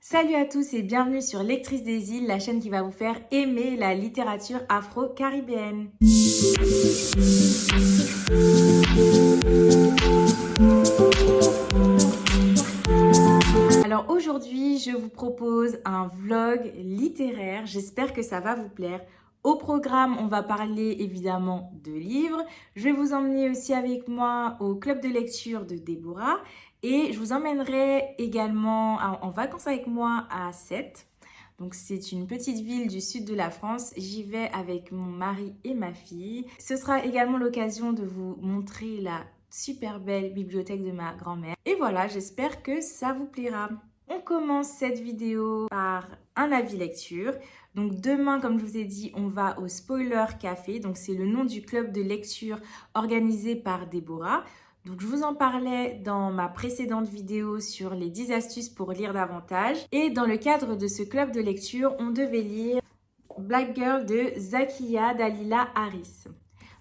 Salut à tous et bienvenue sur Lectrice des îles, la chaîne qui va vous faire aimer la littérature afro-caribéenne. Alors aujourd'hui, je vous propose un vlog littéraire. J'espère que ça va vous plaire. Au programme, on va parler évidemment de livres. Je vais vous emmener aussi avec moi au club de lecture de Déborah. Et je vous emmènerai également en vacances avec moi à Sète. Donc c'est une petite ville du sud de la France. J'y vais avec mon mari et ma fille. Ce sera également l'occasion de vous montrer la super belle bibliothèque de ma grand-mère. Et voilà, j'espère que ça vous plaira. On commence cette vidéo par un avis lecture. Donc demain, comme je vous ai dit, on va au Spoiler Café. Donc c'est le nom du club de lecture organisé par Déborah. Donc je vous en parlais dans ma précédente vidéo sur les 10 astuces pour lire davantage. Et dans le cadre de ce club de lecture, on devait lire Black Girl de Zakiya Dalila Harris.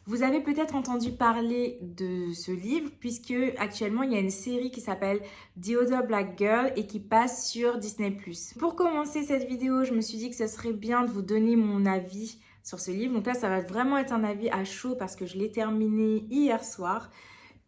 Vous avez peut-être entendu parler de ce livre puisque actuellement il y a une série qui s'appelle The Other Black Girl et qui passe sur Disney+. Pour commencer cette vidéo, je me suis dit que ce serait bien de vous donner mon avis sur ce livre. Donc là, ça va vraiment être un avis à chaud parce que je l'ai terminé hier soir.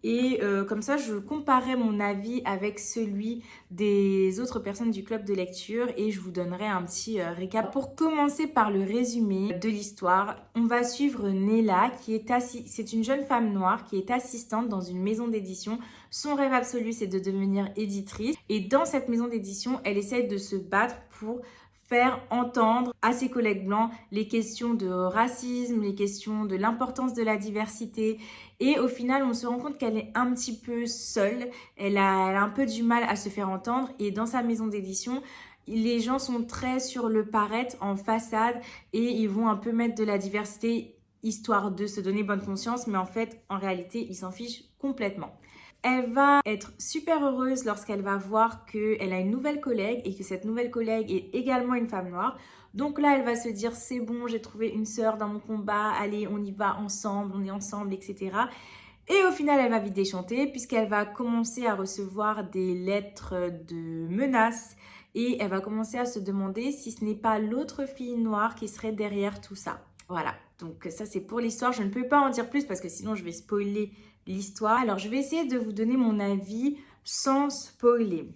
Et comme ça, je comparais mon avis avec celui des autres personnes du club de lecture et je vous donnerai un petit récap. Pour commencer par le résumé de l'histoire, on va suivre Nella, c'est une jeune femme noire qui est assistante dans une maison d'édition. Son rêve absolu, c'est de devenir éditrice. Et dans cette maison d'édition, elle essaie de se battre pour faire entendre à ses collègues blancs les questions de racisme, les questions de l'importance de la diversité. Et au final, on se rend compte qu'elle est un petit peu seule. Elle a un peu du mal à se faire entendre. Et dans sa maison d'édition, les gens sont très sur le paraître en façade et ils vont un peu mettre de la diversité histoire de se donner bonne conscience. Mais en fait, en réalité, ils s'en fichent complètement. Elle va être super heureuse lorsqu'elle va voir qu'elle a une nouvelle collègue et que cette nouvelle collègue est également une femme noire. Donc là, elle va se dire, c'est bon, j'ai trouvé une sœur dans mon combat, allez, on y va ensemble, on est ensemble, etc. Et au final, elle va vite déchanter puisqu'elle va commencer à recevoir des lettres de menaces et elle va commencer à se demander si ce n'est pas l'autre fille noire qui serait derrière tout ça. Voilà, donc ça c'est pour l'histoire. Je ne peux pas en dire plus parce que sinon je vais spoiler l'histoire. Alors je vais essayer de vous donner mon avis sans spoiler.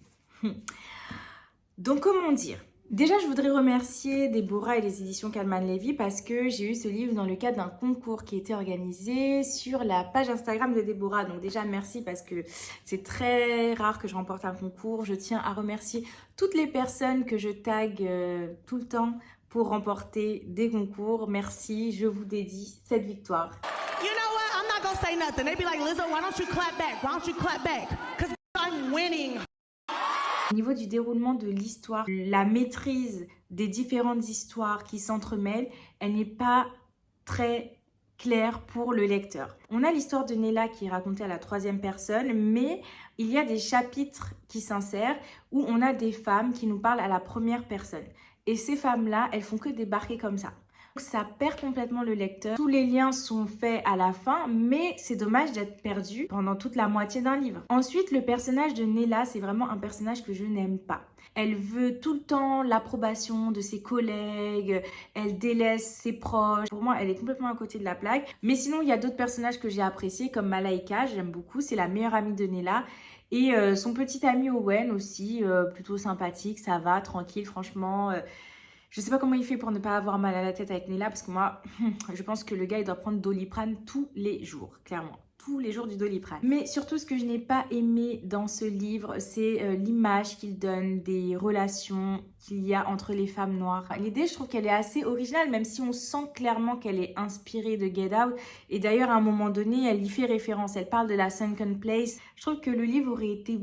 Donc comment dire? Déjà, je voudrais remercier Déborah et les éditions Calman Levy parce que j'ai eu ce livre dans le cadre d'un concours qui était organisé sur la page Instagram de Déborah. Donc déjà, merci parce que c'est très rare que je remporte un concours. Je tiens à remercier toutes les personnes que je tag tout le temps pour remporter des concours. Merci, je vous dédie cette victoire. You know what? I'm not gonna say nothing. They be like, Lizzo, why don't you clap back? Why don't you clap back? Because I'm winning. Au niveau du déroulement de l'histoire, la maîtrise des différentes histoires qui s'entremêlent, elle n'est pas très claire pour le lecteur. On a l'histoire de Nella qui est racontée à la troisième personne, mais il y a des chapitres qui s'insèrent où on a des femmes qui nous parlent à la première personne. Et ces femmes-là, elles font que débarquer comme ça. Ça perd complètement le lecteur. Tous les liens sont faits à la fin, mais c'est dommage d'être perdu pendant toute la moitié d'un livre. Ensuite, le personnage de Nella, c'est vraiment un personnage que je n'aime pas. Elle veut tout le temps l'approbation de ses collègues, elle délaisse ses proches. Pour moi, elle est complètement à côté de la plaque. Mais sinon, il y a d'autres personnages que j'ai appréciés, comme Malaika, j'aime beaucoup, c'est la meilleure amie de Nella. Et son petit ami Owen aussi, plutôt sympathique, ça va, tranquille, franchement... Je sais pas comment il fait pour ne pas avoir mal à la tête avec Nella parce que moi, je pense que le gars, il doit prendre Doliprane tous les jours, clairement. Tous les jours du Doliprane. Mais surtout, ce que je n'ai pas aimé dans ce livre, c'est l'image qu'il donne des relations qu'il y a entre les femmes noires. L'idée, je trouve qu'elle est assez originale, même si on sent clairement qu'elle est inspirée de Get Out. Et d'ailleurs, à un moment donné, elle y fait référence. Elle parle de la Sunken Place. Je trouve que le livre aurait été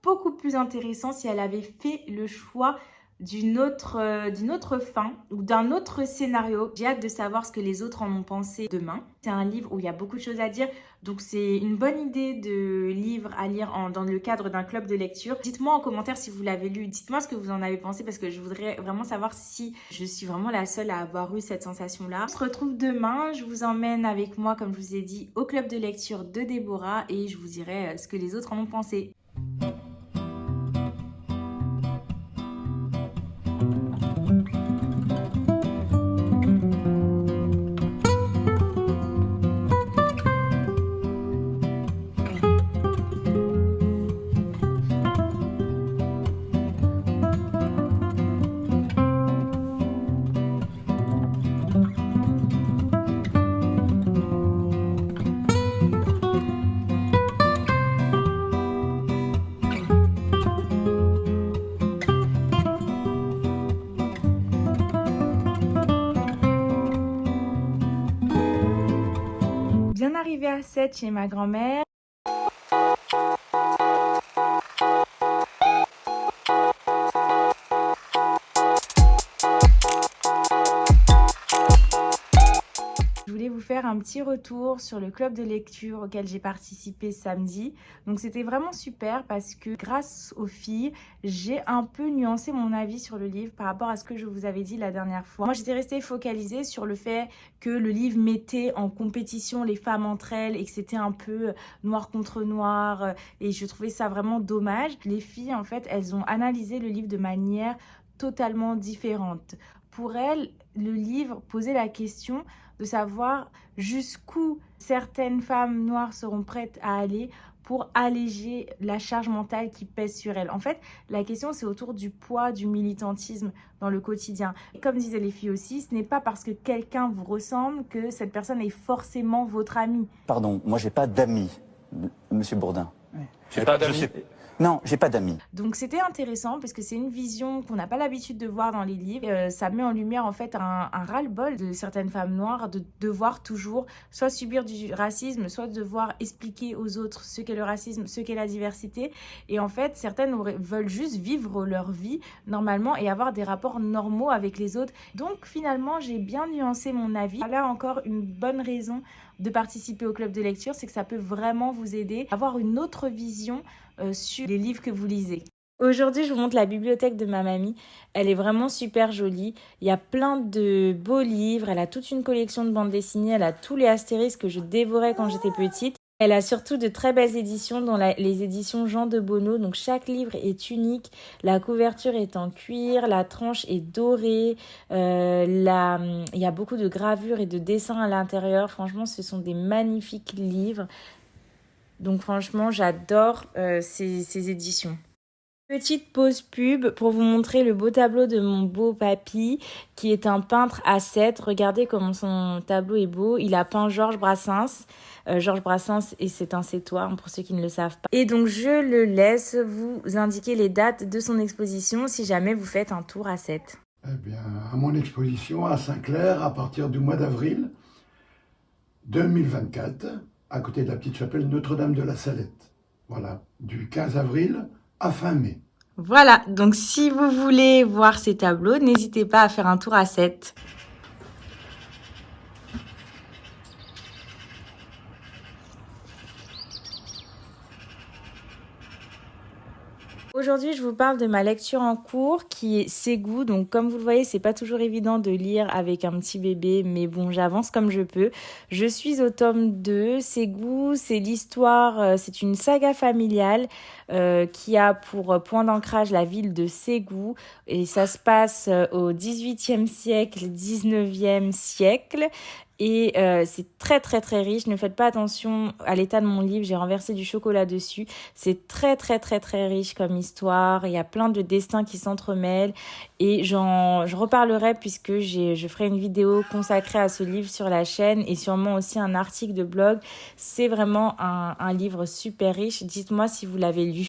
beaucoup plus intéressant si elle avait fait le choix d'une autre fin ou d'un autre scénario. J'ai hâte de savoir ce que les autres en ont pensé demain. C'est un livre où il y a beaucoup de choses à dire, donc c'est une bonne idée de livre à lire dans le cadre d'un club de lecture. Dites-moi en commentaire si vous l'avez lu, dites-moi ce que vous en avez pensé parce que je voudrais vraiment savoir si je suis vraiment la seule à avoir eu cette sensation-là. On se retrouve demain, je vous emmène avec moi, comme je vous ai dit, au club de lecture de Déborah et je vous dirai ce que les autres en ont pensé. arrivée à 7 chez ma grand-mère. Je voulais vous faire un petit retour sur le club de lecture auquel j'ai participé samedi. Donc c'était vraiment super parce que grâce aux filles, j'ai un peu nuancé mon avis sur le livre par rapport à ce que je vous avais dit la dernière fois. Moi j'étais restée focalisée sur le fait que le livre mettait en compétition les femmes entre elles et que c'était un peu noir contre noir et je trouvais ça vraiment dommage. Les filles en fait elles ont analysé le livre de manière totalement différente. Pour elles, le livre posait la question de savoir jusqu'où certaines femmes noires seront prêtes à aller pour alléger la charge mentale qui pèse sur elles. En fait, la question, c'est autour du poids du militantisme dans le quotidien. Et comme disaient les filles aussi, ce n'est pas parce que quelqu'un vous ressemble que cette personne est forcément votre ami. Pardon, moi j'ai pas d'amis, Monsieur Bourdin. J'ai pas d'amis. Non, j'ai pas d'amis. Donc c'était intéressant parce que c'est une vision qu'on n'a pas l'habitude de voir dans les livres. Ça met en lumière en fait un ras-le-bol de certaines femmes noires de devoir toujours soit subir du racisme, soit devoir expliquer aux autres ce qu'est le racisme, ce qu'est la diversité. Et en fait, certaines veulent juste vivre leur vie normalement et avoir des rapports normaux avec les autres. Donc finalement, j'ai bien nuancé mon avis. Là encore, une bonne raison de participer au club de lecture, c'est que ça peut vraiment vous aider à avoir une autre vision sur les livres que vous lisez. Aujourd'hui, je vous montre la bibliothèque de ma mamie. Elle est vraiment super jolie. Il y a plein de beaux livres. Elle a toute une collection de bandes dessinées. Elle a tous les Astérix que je dévorais quand j'étais petite. Elle a surtout de très belles éditions, dont les éditions Jean de Bonneau. Donc chaque livre est unique. La couverture est en cuir, la tranche est dorée. Il y a beaucoup de gravures et de dessins à l'intérieur. Franchement, ce sont des magnifiques livres. Donc franchement, j'adore ces éditions. Petite pause pub pour vous montrer le beau tableau de mon beau papy qui est un peintre à 7. Regardez comment son tableau est beau. Il a peint Georges Brassens. Georges Brassens, et c'est un Sétois pour ceux qui ne le savent pas. Et donc je le laisse vous indiquer les dates de son exposition si jamais vous faites un tour à 7. Eh bien, à mon exposition à Saint-Clair à partir du mois d'avril 2024, à côté de la petite chapelle Notre-Dame de la Salette. Voilà, du 15 avril à fin mai. Voilà, donc si vous voulez voir ces tableaux, n'hésitez pas à faire un tour à 7. Aujourd'hui, je vous parle de ma lecture en cours qui est Ségou. Donc, comme vous le voyez, c'est pas toujours évident de lire avec un petit bébé, mais bon, j'avance comme je peux. Je suis au tome 2. Ségou, c'est l'histoire, c'est une saga familiale qui a pour point d'ancrage la ville de Ségou. Et ça se passe au 18e siècle, 19e siècle. Et c'est très très très riche. Ne faites pas attention à l'état de mon livre, j'ai renversé du chocolat dessus. C'est très très très très riche comme histoire. Il y a plein de destins qui s'entremêlent et je reparlerai puisque je ferai une vidéo consacrée à ce livre sur la chaîne et sûrement aussi un article de blog. C'est vraiment un livre super riche. Dites-moi si vous l'avez lu.